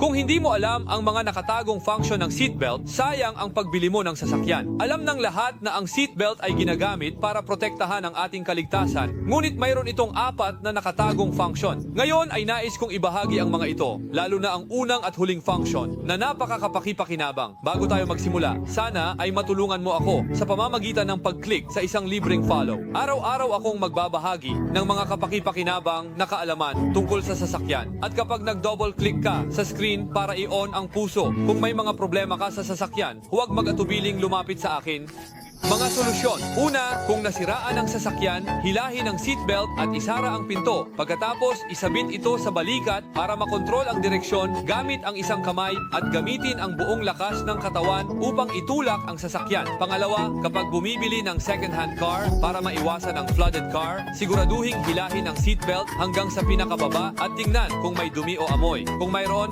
Kung hindi mo alam ang mga nakatagong function ng seatbelt, sayang ang pagbili mo ng sasakyan. Alam ng lahat na ang seatbelt ay ginagamit para protektahan ang ating kaligtasan, ngunit mayroon itong 4 na nakatagong function. Ngayon ay nais kong ibahagi ang mga ito, lalo na ang unang at huling function na napakakapakipakinabang. Bago tayo magsimula, sana ay matulungan mo ako sa pamamagitan ng pag-click sa isang libreng follow. Araw-araw akong magbabahagi ng mga kapakipakinabang na kaalaman tungkol sa sasakyan. At kapag nag-double click ka sa screen para i-on ang puso, kung may mga problema ka sa sasakyan, huwag mag-atubiling lumapit sa akin. Mga solusyon. Una, kung nasiraan ang sasakyan, hilahin ang seatbelt at isara ang pinto. Pagkatapos, isabit ito sa balikat para makontrol ang direksyon gamit ang isang kamay at gamitin ang buong lakas ng katawan upang itulak ang sasakyan. Pangalawa, kapag bumibili ng second-hand car para maiwasan ang flooded car, siguraduhing hilahin ang seatbelt hanggang sa pinakababa at tingnan kung may dumi o amoy. Kung mayroon,